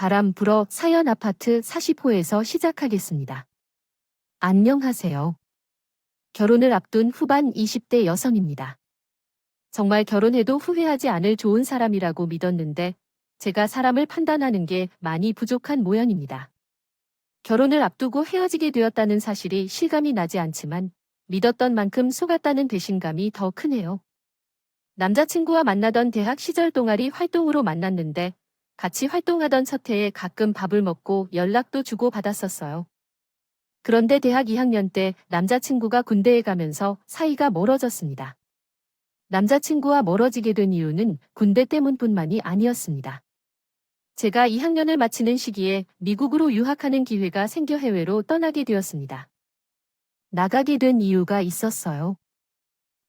바람 불어 사연 아파트 40호에서 시작하겠습니다. 안녕하세요. 결혼을 앞둔 후반 20대 여성입니다. 정말 결혼해도 후회하지 않을 좋은 사람이라고 믿었는데 제가 사람을 판단하는 게 많이 부족한 모양입니다. 결혼을 앞두고 헤어지게 되었다는 사실이 실감이 나지 않지만 믿었던 만큼 속았다는 배신감이 더 크네요. 남자친구와 만나던 대학 시절 동아리 활동으로 만났는데 같이 활동하던 첫 해에 가끔 밥을 먹고 연락도 주고 받았었어요. 그런데 대학 2학년 때 남자친구가 군대에 가면서 사이가 멀어졌습니다. 남자친구와 멀어지게 된 이유는 군대 때문뿐만이 아니었습니다. 제가 2학년을 마치는 시기에 미국으로 유학하는 기회가 생겨 해외로 떠나게 되었습니다. 나가게 된 이유가 있었어요.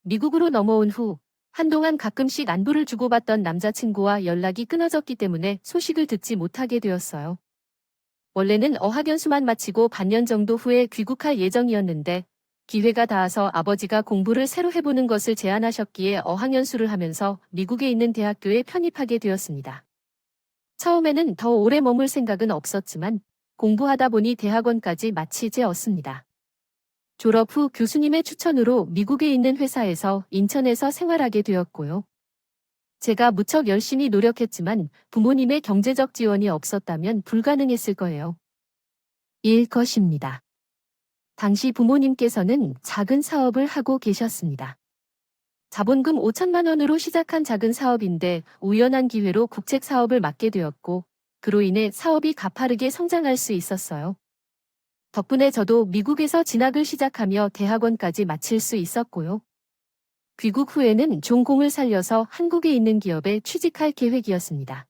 미국으로 넘어온 후 한동안 가끔씩 안부를 주고받던 남자친구와 연락이 끊어졌기 때문에 소식을 듣지 못하게 되었어요. 원래는 어학연수만 마치고 반년 정도 후에 귀국할 예정이었는데 기회가 닿아서 아버지가 공부를 새로 해보는 것을 제안하셨기에 어학연수를 하면서 미국에 있는 대학교에 편입하게 되었습니다. 처음에는 더 오래 머물 생각은 없었지만 공부하다 보니 대학원까지 마치제었습니다. 졸업 후 교수님의 추천으로 미국에 있는 회사에서 인천에서 생활하게 되었고요. 제가 무척 열심히 노력했지만 부모님의 경제적 지원이 없었다면 불가능했을 거예요. 일 것입니다. 당시 부모님께서는 작은 사업을 하고 계셨습니다. 자본금 5천만 원으로 시작한 작은 사업인데 우연한 기회로 국책 사업을 맡게 되었고 그로 인해 사업이 가파르게 성장할 수 있었어요. 덕분에 저도 미국에서 진학을 시작하며 대학원까지 마칠 수 있었고요. 귀국 후에는 전공을 살려서 한국에 있는 기업에 취직할 계획이었습니다.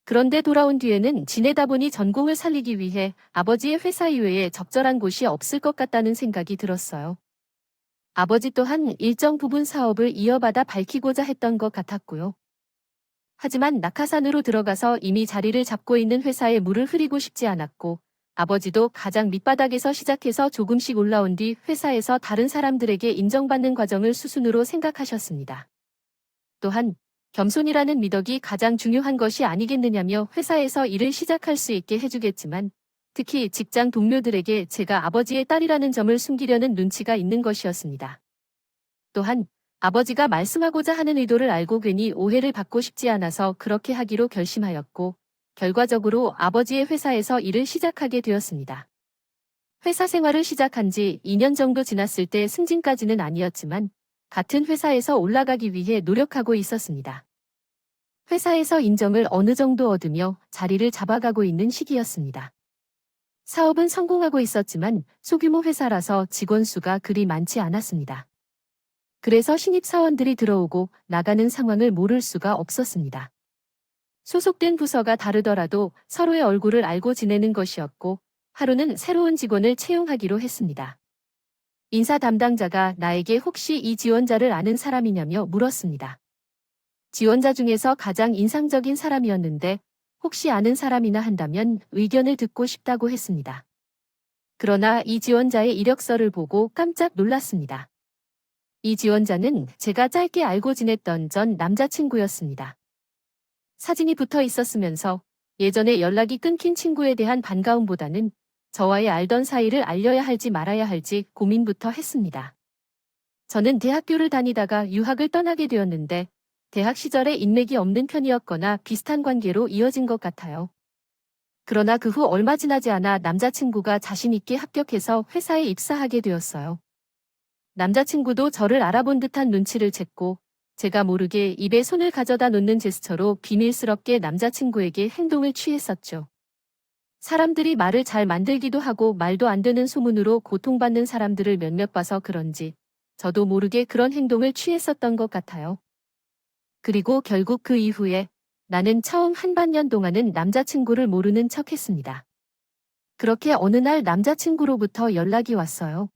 그런데 돌아온 뒤에는 지내다 보니 전공을 살리기 위해 아버지의 회사 이외에 적절한 곳이 없을 것 같다는 생각이 들었어요. 아버지 또한 일정 부분 사업을 이어받아 밝히고자 했던 것 같았고요. 하지만 낙하산으로 들어가서 이미 자리를 잡고 있는 회사에 물을 흐리고 싶지 않았고 아버지도 가장 밑바닥에서 시작해서 조금씩 올라온 뒤 회사에서 다른 사람들에게 인정받는 과정을 수순으로 생각하셨습니다. 또한 겸손이라는 미덕이 가장 중요한 것이 아니겠느냐며 회사에서 일을 시작할 수 있게 해주겠지만 특히 직장 동료들에게 제가 아버지의 딸이라는 점을 숨기려는 눈치가 있는 것이었습니다. 또한 아버지가 말씀하고자 하는 의도를 알고 괜히 오해를 받고 싶지 않아서 그렇게 하기로 결심하였고 결과적으로 아버지의 회사에서 일을 시작하게 되었습니다. 회사 생활을 시작한 지 2년 정도 지났을 때 승진까지는 아니었지만 같은 회사에서 올라가기 위해 노력하고 있었습니다. 회사에서 인정을 어느 정도 얻으며 자리를 잡아가고 있는 시기였습니다. 사업은 성공하고 있었지만 소규모 회사라서 직원 수가 그리 많지 않았습니다. 그래서 신입사원들이 들어오고 나가는 상황을 모를 수가 없었습니다. 소속된 부서가 다르더라도 서로의 얼굴을 알고 지내는 것이었고 하루는 새로운 직원을 채용하기로 했습니다. 인사 담당자가 나에게 혹시 이 지원자를 아는 사람이냐며 물었습니다. 지원자 중에서 가장 인상적인 사람이었는데 혹시 아는 사람이나 한다면 의견을 듣고 싶다고 했습니다. 그러나 이 지원자의 이력서를 보고 깜짝 놀랐습니다. 이 지원자는 제가 짧게 알고 지냈던 전 남자친구였습니다. 사진이 붙어 있었으면서 예전에 연락이 끊긴 친구에 대한 반가움보다는 저와의 알던 사이를 알려야 할지 말아야 할지 고민부터 했습니다. 저는 대학교를 다니다가 유학을 떠나게 되었는데 대학 시절에 인맥이 없는 편이었거나 비슷한 관계로 이어진 것 같아요. 그러나 그 후 얼마 지나지 않아 남자친구가 자신 있게 합격해서 회사에 입사하게 되었어요. 남자친구도 저를 알아본 듯한 눈치를 챘고 제가 모르게 입에 손을 가져다 놓는 제스처로 비밀스럽게 남자친구에게 행동을 취했었죠. 사람들이 말을 잘 만들기도 하고 말도 안 되는 소문으로 고통받는 사람들을 몇몇 봐서 그런지 저도 모르게 그런 행동을 취했었던 것 같아요. 그리고 결국 그 이후에 나는 처음 한 반년 동안은 남자친구를 모르는 척했습니다. 그렇게 어느 날 남자친구로부터 연락이 왔어요.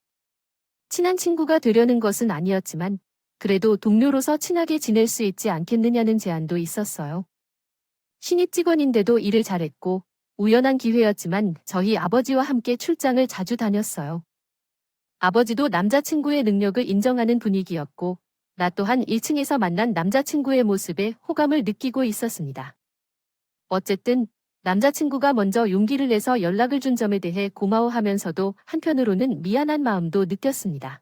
친한 친구가 되려는 것은 아니었지만 그래도 동료로서 친하게 지낼 수 있지 않겠느냐는 제안도 있었어요. 신입 직원인데도 일을 잘했고 우연한 기회였지만 저희 아버지와 함께 출장을 자주 다녔어요. 아버지도 남자친구의 능력을 인정하는 분위기였고 나 또한 1층에서 만난 남자친구의 모습에 호감을 느끼고 있었습니다. 어쨌든 남자친구가 먼저 용기를 내서 연락을 준 점에 대해 고마워하면서도 한편으로는 미안한 마음도 느꼈습니다.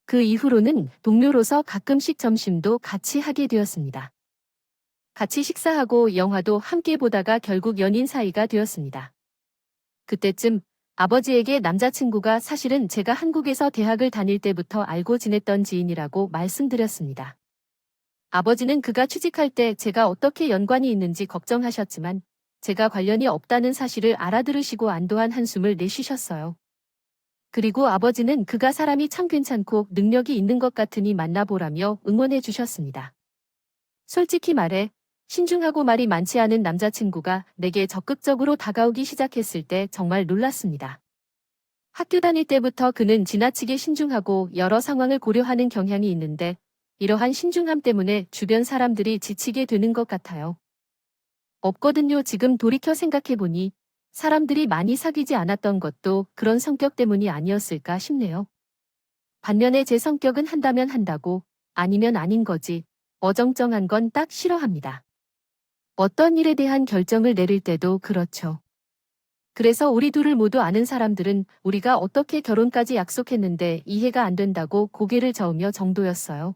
그 이후로는 동료로서 가끔씩 점심도 같이 하게 되었습니다. 같이 식사하고 영화도 함께 보다가 결국 연인 사이가 되었습니다. 그때쯤 아버지에게 남자친구가 사실은 제가 한국에서 대학을 다닐 때부터 알고 지냈던 지인이라고 말씀드렸습니다. 아버지는 그가 취직할 때 제가 어떻게 연관이 있는지 걱정하셨지만 제가 관련이 없다는 사실을 알아들으시고 안도한 한숨을 내쉬셨어요. 그리고 아버지는 그가 사람이 참 괜찮고 능력이 있는 것 같으니 만나보라며 응원해 주셨습니다. 솔직히 말해 신중하고 말이 많지 않은 남자친구가 내게 적극적으로 다가오기 시작했을 때 정말 놀랐습니다. 학교 다닐 때부터 그는 지나치게 신중하고 여러 상황을 고려하는 경향이 있는데 이러한 신중함 때문에 주변 사람들이 지치게 되는 것 같아요. 없거든요. 지금 돌이켜 생각해보니 사람들이 많이 사귀지 않았던 것도 그런 성격 때문이 아니었을까 싶네요. 반면에 제 성격은 한다면 한다고 아니면 아닌 거지 어정쩡한 건 딱 싫어합니다. 어떤 일에 대한 결정을 내릴 때도 그렇죠. 그래서 우리 둘을 모두 아는 사람들은 우리가 어떻게 결혼까지 약속했는데 이해가 안 된다고 고개를 저으며 정도였어요.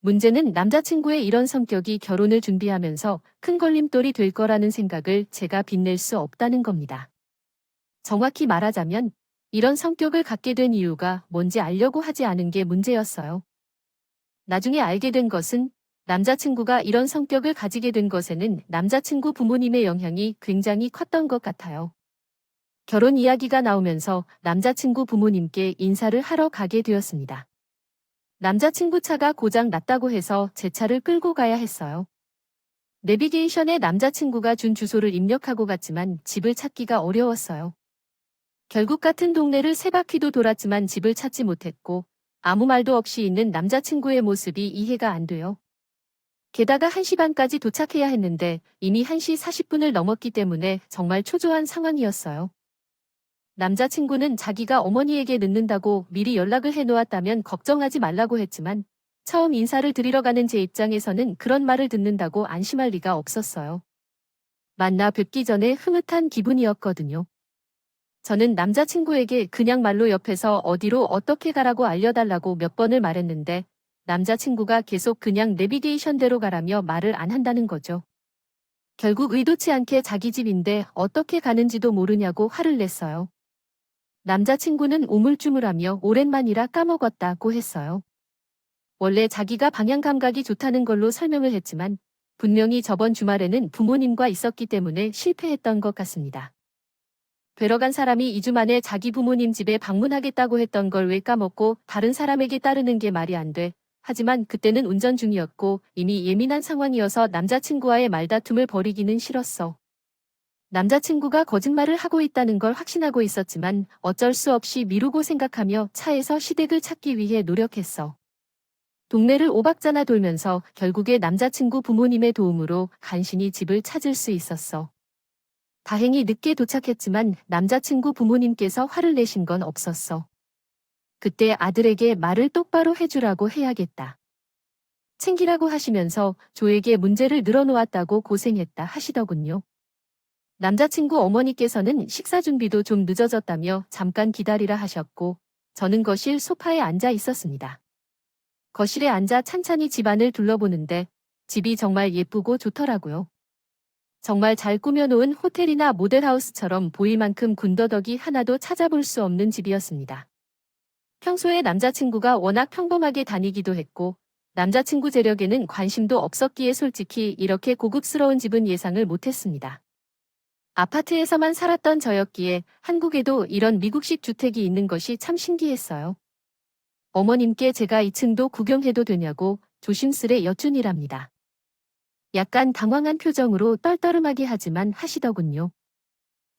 문제는 남자친구의 이런 성격이 결혼을 준비하면서 큰 걸림돌이 될 거라는 생각을 제가 빚낼 수 없다는 겁니다. 정확히 말하자면 이런 성격을 갖게 된 이유가 뭔지 알려고 하지 않은 게 문제였어요. 나중에 알게 된 것은 남자친구가 이런 성격을 가지게 된 것에는 남자친구 부모님의 영향이 굉장히 컸던 것 같아요. 결혼 이야기가 나오면서 남자친구 부모님께 인사를 하러 가게 되었습니다. 남자친구 차가 고장 났다고 해서 제 차를 끌고 가야 했어요. 내비게이션에 남자친구가 준 주소를 입력하고 갔지만 집을 찾기가 어려웠어요. 결국 같은 동네를 세 바퀴도 돌았지만 집을 찾지 못했고 아무 말도 없이 있는 남자친구의 모습이 이해가 안 돼요. 게다가 1시 반까지 도착해야 했는데 이미 1시 40분을 넘었기 때문에 정말 초조한 상황이었어요. 남자친구는 자기가 어머니에게 늦는다고 미리 연락을 해놓았다면 걱정하지 말라고 했지만 처음 인사를 드리러 가는 제 입장에서는 그런 말을 듣는다고 안심할 리가 없었어요. 만나 뵙기 전에 흐뭇한 기분이었거든요. 저는 남자친구에게 그냥 말로 옆에서 어디로 어떻게 가라고 알려달라고 몇 번을 말했는데 남자친구가 계속 그냥 내비게이션대로 가라며 말을 안 한다는 거죠. 결국 의도치 않게 자기 집인데 어떻게 가는지도 모르냐고 화를 냈어요. 남자친구는 우물쭈물하며 오랜만이라 까먹었다고 했어요. 원래 자기가 방향 감각이 좋다는 걸로 설명을 했지만 분명히 저번 주말에는 부모님과 있었기 때문에 실패했던 것 같습니다. 뵈러 간 사람이 2주 만에 자기 부모님 집에 방문하겠다고 했던 걸 왜 까먹고 다른 사람에게 따르는 게 말이 안 돼. 하지만 그때는 운전 중이었고 이미 예민한 상황이어서 남자친구와의 말다툼을 벌이기는 싫었어. 남자친구가 거짓말을 하고 있다는 걸 확신하고 있었지만 어쩔 수 없이 미루고 생각하며 차에서 시댁을 찾기 위해 노력했어. 동네를 오박자나 돌면서 결국에 남자친구 부모님의 도움으로 간신히 집을 찾을 수 있었어. 다행히 늦게 도착했지만 남자친구 부모님께서 화를 내신 건 없었어. 그때 아들에게 말을 똑바로 해주라고 해야겠다. 챙기라고 하시면서 조에게 문제를 늘어놓았다고 고생했다 하시더군요. 남자친구 어머니께서는 식사 준비도 좀 늦어졌다며 잠깐 기다리라 하셨고 저는 거실 소파에 앉아 있었습니다. 거실에 앉아 찬찬히 집안을 둘러보는데 집이 정말 예쁘고 좋더라고요. 정말 잘 꾸며놓은 호텔이나 모델하우스처럼 보일 만큼 군더더기 하나도 찾아볼 수 없는 집이었습니다. 평소에 남자친구가 워낙 평범하게 다니기도 했고 남자친구 재력에는 관심도 없었기에 솔직히 이렇게 고급스러운 집은 예상을 못했습니다. 아파트에서만 살았던 저였기에 한국에도 이런 미국식 주택이 있는 것이 참 신기했어요. 어머님께 제가 2층도 구경해도 되냐고 조심스레 여쭈니랍니다. 약간 당황한 표정으로 떨떠름하게 하지만 하시더군요.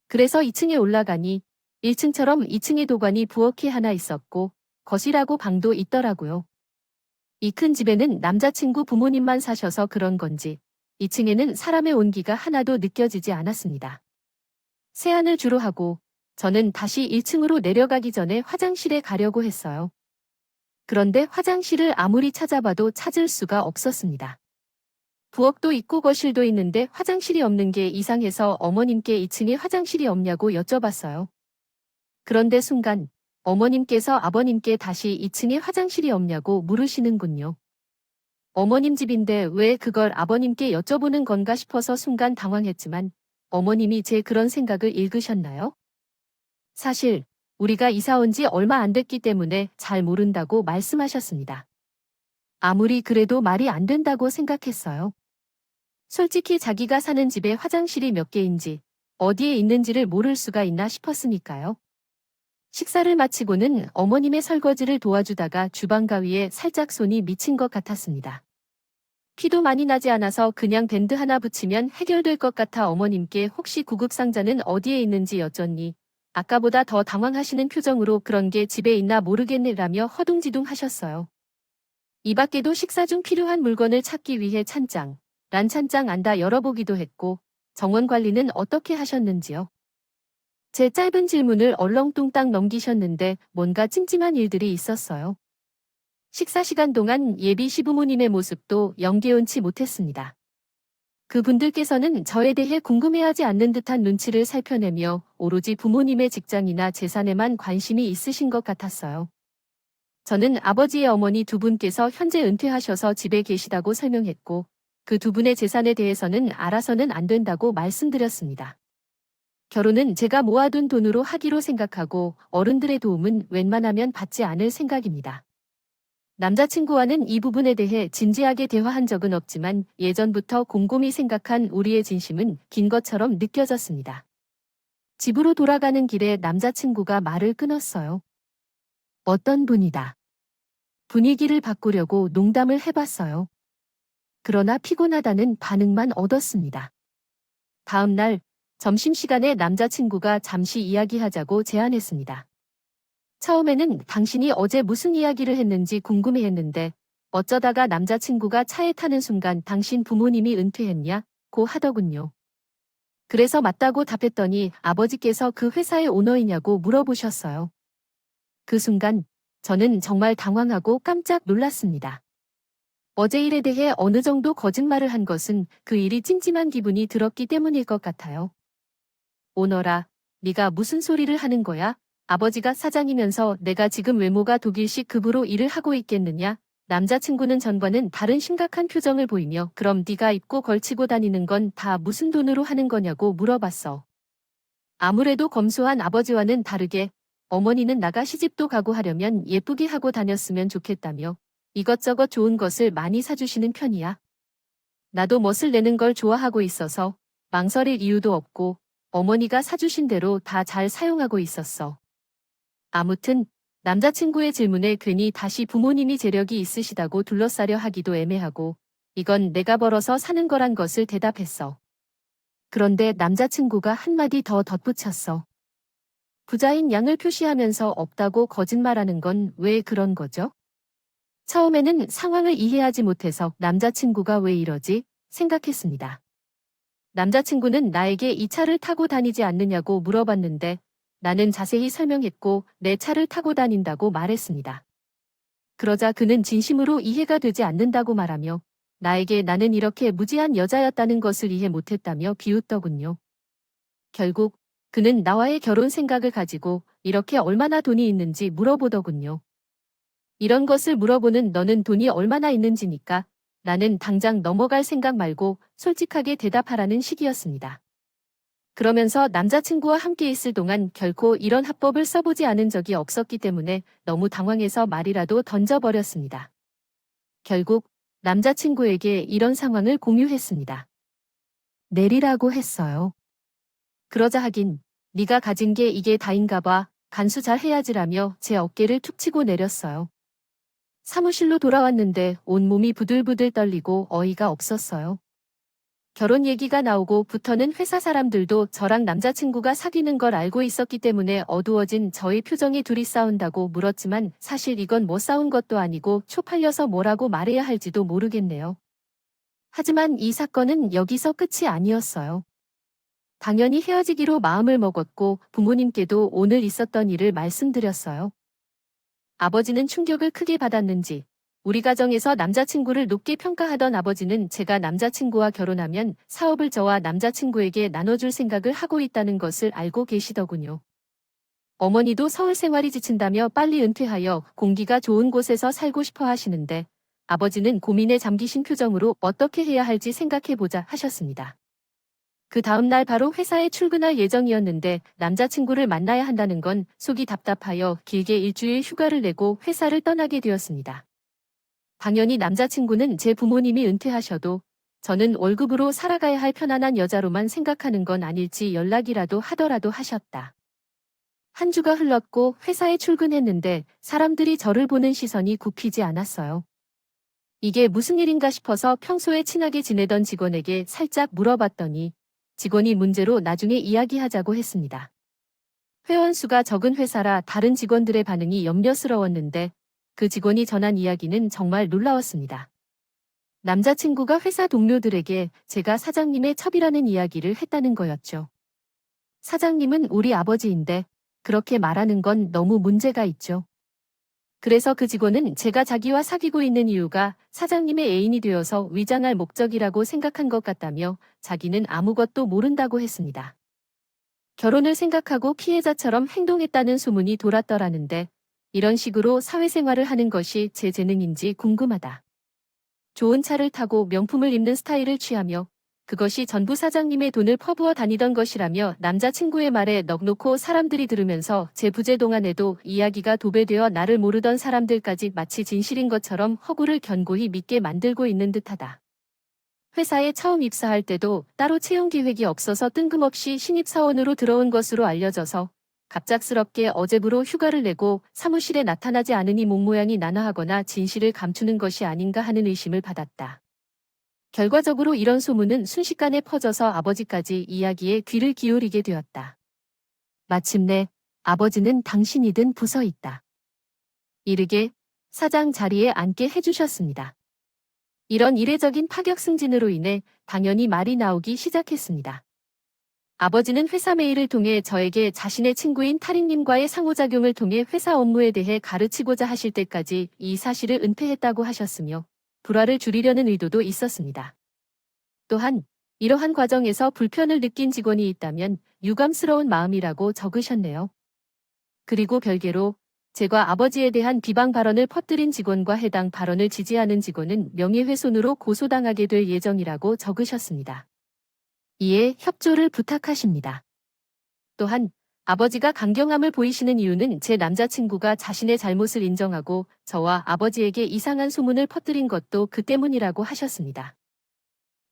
그래서 2층에 올라가니 1층처럼 2층에 도관이 부엌이 하나 있었고 거실하고 방도 있더라고요. 이 큰 집에는 남자친구 부모님만 사셔서 그런 건지 2층에는 사람의 온기가 하나도 느껴지지 않았습니다. 세안을 주로 하고 저는 다시 1층으로 내려가기 전에 화장실에 가려고 했어요. 그런데 화장실을 아무리 찾아봐도 찾을 수가 없었습니다. 부엌도 있고 거실도 있는데 화장실이 없는 게 이상해서 어머님께 2층에 화장실이 없냐고 여쭤봤어요. 그런데 순간 어머님께서 아버님께 다시 2층에 화장실이 없냐고 물으시는군요. 어머님 집인데 왜 그걸 아버님께 여쭤보는 건가 싶어서 순간 당황했지만 어머님이 제 그런 생각을 읽으셨나요? 사실 우리가 이사 온 지 얼마 안 됐기 때문에 잘 모른다고 말씀하셨습니다. 아무리 그래도 말이 안 된다고 생각했어요. 솔직히 자기가 사는 집에 화장실이 몇 개인지 어디에 있는지를 모를 수가 있나 싶었으니까요. 식사를 마치고는 어머님의 설거지를 도와주다가 주방 가위에 살짝 손이 미친 것 같았습니다. 피도 많이 나지 않아서 그냥 밴드 하나 붙이면 해결될 것 같아 어머님께 혹시 구급상자는 어디에 있는지 여쭸니 아까보다 더 당황하시는 표정으로 그런 게 집에 있나 모르겠네라며 허둥지둥 하셨어요. 이 밖에도 식사 중 필요한 물건을 찾기 위해 찬장, 란찬장 안다 열어보기도 했고 정원 관리는 어떻게 하셨는지요? 제 짧은 질문을 얼렁뚱땅 넘기셨는데 뭔가 찜찜한 일들이 있었어요. 식사 시간 동안 예비 시부모님의 모습도 영개운치 못했습니다. 그분들께서는 저에 대해 궁금해하지 않는 듯한 눈치를 살펴내며 오로지 부모님의 직장이나 재산에만 관심이 있으신 것 같았어요. 저는 아버지의 어머니 두 분께서 현재 은퇴하셔서 집에 계시다고 설명했고 그 두 분의 재산에 대해서는 알아서는 안 된다고 말씀드렸습니다. 결혼은 제가 모아둔 돈으로 하기로 생각하고 어른들의 도움은 웬만하면 받지 않을 생각입니다. 남자친구와는 이 부분에 대해 진지하게 대화한 적은 없지만 예전부터 곰곰이 생각한 우리의 진심은 긴 것처럼 느껴졌습니다. 집으로 돌아가는 길에 남자친구가 말을 끊었어요. 어떤 분이다. 분위기를 바꾸려고 농담을 해봤어요. 그러나 피곤하다는 반응만 얻었습니다. 다음 날 점심시간에 남자친구가 잠시 이야기하자고 제안했습니다. 처음에는 당신이 어제 무슨 이야기를 했는지 궁금해했는데 어쩌다가 남자친구가 차에 타는 순간 당신 부모님이 은퇴했냐?고 하더군요. 그래서 맞다고 답했더니 아버지께서 그 회사의 오너이냐고 물어보셨어요. 그 순간 저는 정말 당황하고 깜짝 놀랐습니다. 어제 일에 대해 어느 정도 거짓말을 한 것은 그 일이 찜찜한 기분이 들었기 때문일 것 같아요. 오너라, 네가 무슨 소리를 하는 거야? 아버지가 사장이면서 내가 지금 외모가 독일식 급으로 일을 하고 있겠느냐? 남자친구는 전과는 다른 심각한 표정을 보이며 그럼 네가 입고 걸치고 다니는 건 다 무슨 돈으로 하는 거냐고 물어봤어. 아무래도 검소한 아버지와는 다르게 어머니는 나가 시집도 가고 하려면 예쁘게 하고 다녔으면 좋겠다며 이것저것 좋은 것을 많이 사주시는 편이야. 나도 멋을 내는 걸 좋아하고 있어서 망설일 이유도 없고 어머니가 사주신 대로 다 잘 사용하고 있었어. 아무튼 남자친구의 질문에 괜히 다시 부모님이 재력이 있으시다고 둘러싸려 하기도 애매하고 이건 내가 벌어서 사는 거란 것을 대답했어. 그런데 남자친구가 한마디 더 덧붙였어. 부자인 양을 표시하면서 없다고 거짓말하는 건 왜 그런 거죠? 처음에는 상황을 이해하지 못해서 남자친구가 왜 이러지 생각했습니다. 남자친구는 나에게 이 차를 타고 다니지 않느냐고 물어봤는데 나는 자세히 설명했고 내 차를 타고 다닌다고 말했습니다. 그러자 그는 진심으로 이해가 되지 않는다고 말하며 나에게 나는 이렇게 무지한 여자였다는 것을 이해 못했다며 비웃더군요. 결국 그는 나와의 결혼 생각을 가지고 이렇게 얼마나 돈이 있는지 물어보더군요. 이런 것을 물어보는 너는 돈이 얼마나 있는지니까 나는 당장 넘어갈 생각 말고 솔직하게 대답하라는 식이었습니다. 그러면서 남자친구와 함께 있을 동안 결코 이런 합법을 써보지 않은 적이 없었기 때문에 너무 당황해서 말이라도 던져버렸습니다. 결국 남자친구에게 이런 상황을 공유했습니다. 내리라고 했어요. 그러자 하긴 네가 가진 게 이게 다인가 봐. 간수 잘 해야지라며 제 어깨를 툭 치고 내렸어요. 사무실로 돌아왔는데 온몸이 부들부들 떨리고 어이가 없었어요. 결혼 얘기가 나오고부터는 회사 사람들도 저랑 남자친구가 사귀는 걸 알고 있었기 때문에 어두워진 저희 표정에 둘이 싸운다고 물었지만 사실 이건 뭐 싸운 것도 아니고 쪽팔려서 뭐라고 말해야 할지도 모르겠네요. 하지만 이 사건은 여기서 끝이 아니었어요. 당연히 헤어지기로 마음을 먹었고 부모님께도 오늘 있었던 일을 말씀드렸어요. 아버지는 충격을 크게 받았는지 우리 가정에서 남자친구를 높게 평가하던 아버지는 제가 남자친구와 결혼하면 사업을 저와 남자친구에게 나눠줄 생각을 하고 있다는 것을 알고 계시더군요. 어머니도 서울 생활이 지친다며 빨리 은퇴하여 공기가 좋은 곳에서 살고 싶어 하시는데 아버지는 고민에 잠기신 표정으로 어떻게 해야 할지 생각해보자 하셨습니다. 그 다음 날 바로 회사에 출근할 예정이었는데 남자친구를 만나야 한다는 건 속이 답답하여 길게 일주일 휴가를 내고 회사를 떠나게 되었습니다. 당연히 남자친구는 제 부모님이 은퇴하셔도 저는 월급으로 살아가야 할 편안한 여자로만 생각하는 건 아닐지 연락이라도 하더라도 하셨다. 한 주가 흘렀고 회사에 출근했는데 사람들이 저를 보는 시선이 굽히지 않았어요. 이게 무슨 일인가 싶어서 평소에 친하게 지내던 직원에게 살짝 물어봤더니 직원이 문제로 나중에 이야기하자고 했습니다. 회원 수가 적은 회사라 다른 직원들의 반응이 염려스러웠는데 그 직원이 전한 이야기는 정말 놀라웠습니다. 남자친구가 회사 동료들에게 제가 사장님의 첩이라는 이야기를 했다는 거였죠. 사장님은 우리 아버지인데 그렇게 말하는 건 너무 문제가 있죠. 그래서 그 직원은 제가 자기와 사귀고 있는 이유가 사장님의 애인이 되어서 위장할 목적이라고 생각한 것 같다며 자기는 아무것도 모른다고 했습니다. 결혼을 생각하고 피해자처럼 행동했다는 소문이 돌았더라는데 이런 식으로 사회생활을 하는 것이 제 재능인지 궁금하다. 좋은 차를 타고 명품을 입는 스타일을 취하며 그것이 전부 사장님의 돈을 퍼부어 다니던 것이라며 남자친구의 말에 넋놓고 사람들이 들으면서 제 부재 동안에도 이야기가 도배되어 나를 모르던 사람들까지 마치 진실인 것처럼 허구를 견고히 믿게 만들고 있는 듯하다. 회사에 처음 입사할 때도 따로 채용 계획이 없어서 뜬금없이 신입사원으로 들어온 것으로 알려져서 갑작스럽게 어제부로 휴가를 내고 사무실에 나타나지 않으니 몸모양이 난화하거나 진실을 감추는 것이 아닌가 하는 의심을 받았다. 결과적으로 이런 소문은 순식간에 퍼져서 아버지까지 이야기에 귀를 기울이게 되었다. 마침내 아버지는 당신이든 부서 있다. 이르게 사장 자리에 앉게 해주셨습니다. 이런 이례적인 파격승진으로 인해 당연히 말이 나오기 시작했습니다. 아버지는 회사 메일을 통해 저에게 자신의 친구인 타린님과의 상호작용을 통해 회사 업무에 대해 가르치고자 하실 때까지 이 사실을 은폐했다고 하셨으며 불화를 줄이려는 의도도 있었습니다. 또한 이러한 과정에서 불편을 느낀 직원이 있다면 유감스러운 마음이라고 적으셨네요. 그리고 별개로 제가 아버지에 대한 비방 발언을 퍼뜨린 직원과 해당 발언을 지지하는 직원은 명예훼손으로 고소당하게 될 예정이라고 적으셨습니다. 이에 협조를 부탁하십니다. 또한 아버지가 강경함을 보이시는 이유는 제 남자친구가 자신의 잘못을 인정하고 저와 아버지에게 이상한 소문을 퍼뜨린 것도 그 때문이라고 하셨습니다.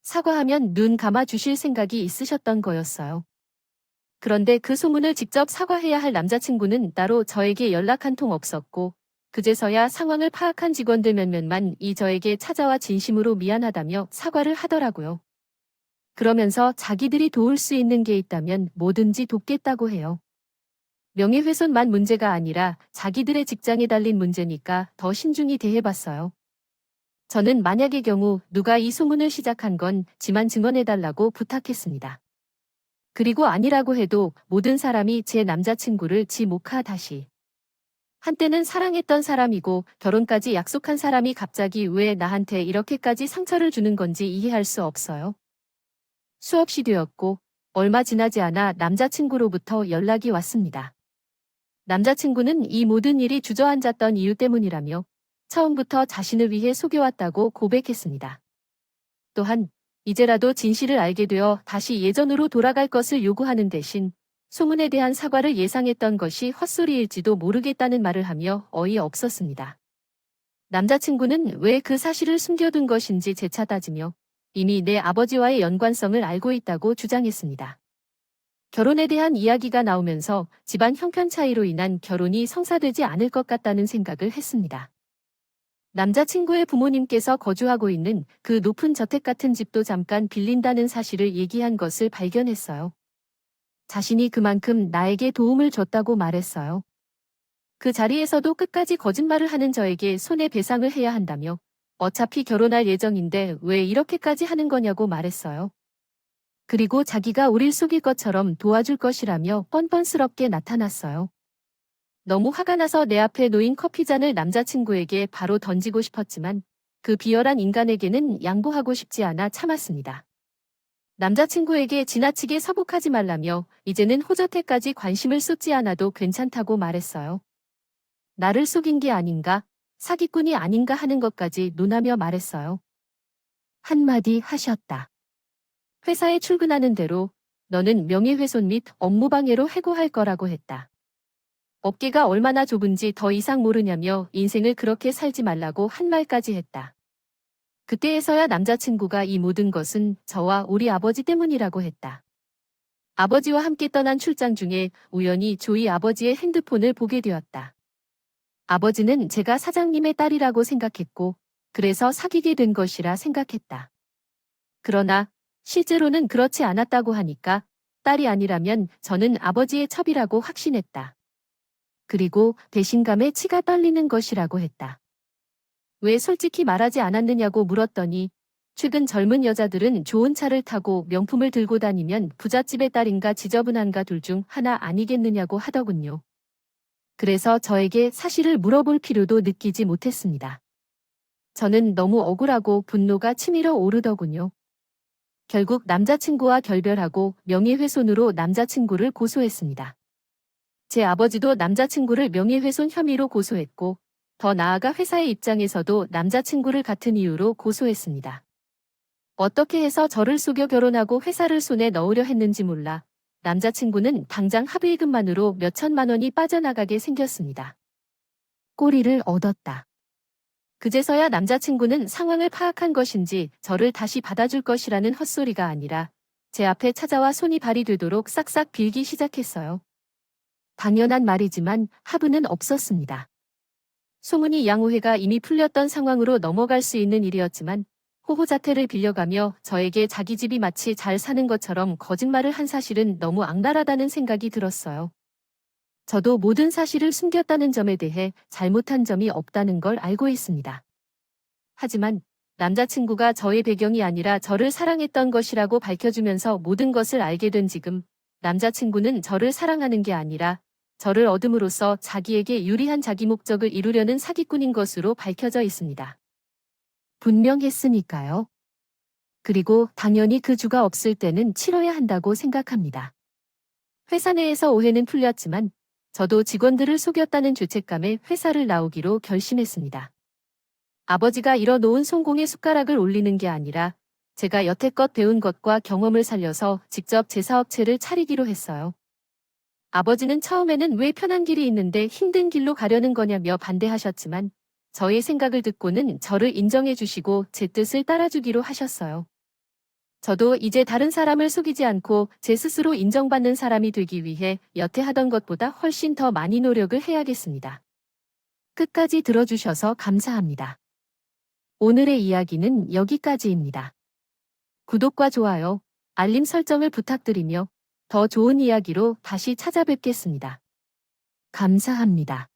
사과하면 눈 감아 주실 생각이 있으셨던 거였어요. 그런데 그 소문을 직접 사과해야 할 남자친구는 따로 저에게 연락 한 통 없었고 그제서야 상황을 파악한 직원들 몇몇만 저에게 찾아와 진심으로 미안하다며 사과를 하더라고요. 그러면서 자기들이 도울 수 있는 게 있다면 뭐든지 돕겠다고 해요. 명예훼손만 문제가 아니라 자기들의 직장에 달린 문제니까 더 신중히 대해봤어요. 저는 만약의 경우 누가 이 소문을 시작한 건 지만 증언해달라고 부탁했습니다. 그리고 아니라고 해도 모든 사람이 제 남자친구를 지목하 다시. 한때는 사랑했던 사람이고 결혼까지 약속한 사람이 갑자기 왜 나한테 이렇게까지 상처를 주는 건지 이해할 수 없어요. 수없이 되었고 얼마 지나지 않아 남자친구로부터 연락이 왔습니다. 남자친구는 이 모든 일이 주저앉았던 이유 때문이라며 처음부터 자신을 위해 속여왔다고 고백했습니다. 또한 이제라도 진실을 알게 되어 다시 예전으로 돌아갈 것을 요구하는 대신 소문에 대한 사과를 예상했던 것이 헛소리일지도 모르겠다는 말을 하며 어이없었습니다. 남자친구는 왜 그 사실을 숨겨둔 것인지 재차 따지며 이미 내 아버지와의 연관성을 알고 있다고 주장했습니다. 결혼에 대한 이야기가 나오면서 집안 형편 차이로 인한 결혼이 성사되지 않을 것 같다는 생각을 했습니다. 남자친구의 부모님께서 거주하고 있는 그 높은 저택 같은 집도 잠깐 빌린다는 사실을 얘기한 것을 발견했어요. 자신이 그만큼 나에게 도움을 줬다고 말했어요. 그 자리에서도 끝까지 거짓말을 하는 저에게 손해배상을 해야 한다며 어차피 결혼할 예정인데 왜 이렇게까지 하는 거냐고 말했어요. 그리고 자기가 우릴 속일 것처럼 도와줄 것이라며 뻔뻔스럽게 나타났어요. 너무 화가 나서 내 앞에 놓인 커피잔을 남자친구에게 바로 던지고 싶었지만 그 비열한 인간에게는 양보하고 싶지 않아 참았습니다. 남자친구에게 지나치게 서복하지 말라며 이제는 호저태까지 관심을 쏟지 않아도 괜찮다고 말했어요. 나를 속인 게 아닌가, 사기꾼이 아닌가 하는 것까지 논하며 말했어요. 한마디 하셨다. 회사에 출근하는 대로 너는 명예훼손 및 업무방해로 해고할 거라고 했다. 업계가 얼마나 좁은지 더 이상 모르냐며 인생을 그렇게 살지 말라고 한 말까지 했다. 그때에서야 남자친구가 이 모든 것은 저와 우리 아버지 때문이라고 했다. 아버지와 함께 떠난 출장 중에 우연히 조이 아버지의 핸드폰을 보게 되었다. 아버지는 제가 사장님의 딸이라고 생각했고 그래서 사귀게 된 것이라 생각했다. 그러나 실제로는 그렇지 않았다고 하니까 딸이 아니라면 저는 아버지의 첩이라고 확신했다. 그리고 배신감에 치가 떨리는 것이라고 했다. 왜 솔직히 말하지 않았느냐고 물었더니 최근 젊은 여자들은 좋은 차를 타고 명품을 들고 다니면 부잣집의 딸인가 지저분한가 둘 중 하나 아니겠느냐고 하더군요. 그래서 저에게 사실을 물어볼 필요도 느끼지 못했습니다. 저는 너무 억울하고 분노가 치밀어 오르더군요. 결국 남자친구와 결별하고 명예훼손으로 남자친구를 고소했습니다. 제 아버지도 남자친구를 명예훼손 혐의로 고소했고 더 나아가 회사의 입장에서도 남자친구를 같은 이유로 고소했습니다. 어떻게 해서 저를 속여 결혼하고 회사를 손에 넣으려 했는지 몰라 남자친구는 당장 합의금만으로 몇천만 원이 빠져나가게 생겼습니다. 꼬리를 얻었다. 그제서야 남자친구는 상황을 파악한 것인지 저를 다시 받아줄 것이라는 헛소리가 아니라 제 앞에 찾아와 손이 발이 되도록 싹싹 빌기 시작했어요. 당연한 말이지만 합의는 없었습니다. 소문이 양호회가 이미 풀렸던 상황으로 넘어갈 수 있는 일이었지만 호호자태를 빌려가며 저에게 자기 집이 마치 잘 사는 것처럼 거짓말을 한 사실은 너무 악랄하다는 생각이 들었어요. 저도 모든 사실을 숨겼다는 점에 대해 잘못한 점이 없다는 걸 알고 있습니다. 하지만 남자친구가 저의 배경이 아니라 저를 사랑했던 것이라고 밝혀주면서 모든 것을 알게 된 지금 남자친구는 저를 사랑하는 게 아니라 저를 얻음으로써 자기에게 유리한 자기 목적을 이루려는 사기꾼인 것으로 밝혀져 있습니다. 분명했으니까요. 그리고 당연히 그 주가 없을 때는 치러야 한다고 생각합니다. 회사 내에서 오해는 풀렸지만 저도 직원들을 속였다는 죄책감에 회사를 나오기로 결심했습니다. 아버지가 일어놓은 성공의 숟가락을 올리는 게 아니라 제가 여태껏 배운 것과 경험을 살려서 직접 제 사업체를 차리기로 했어요. 아버지는 처음에는 왜 편한 길이 있는데 힘든 길로 가려는 거냐며 반대하셨지만 저의 생각을 듣고는 저를 인정해 주시고 제 뜻을 따라주기로 하셨어요. 저도 이제 다른 사람을 속이지 않고 제 스스로 인정받는 사람이 되기 위해 여태 하던 것보다 훨씬 더 많이 노력을 해야겠습니다. 끝까지 들어주셔서 감사합니다. 오늘의 이야기는 여기까지입니다. 구독과 좋아요, 알림 설정을 부탁드리며 더 좋은 이야기로 다시 찾아뵙겠습니다. 감사합니다.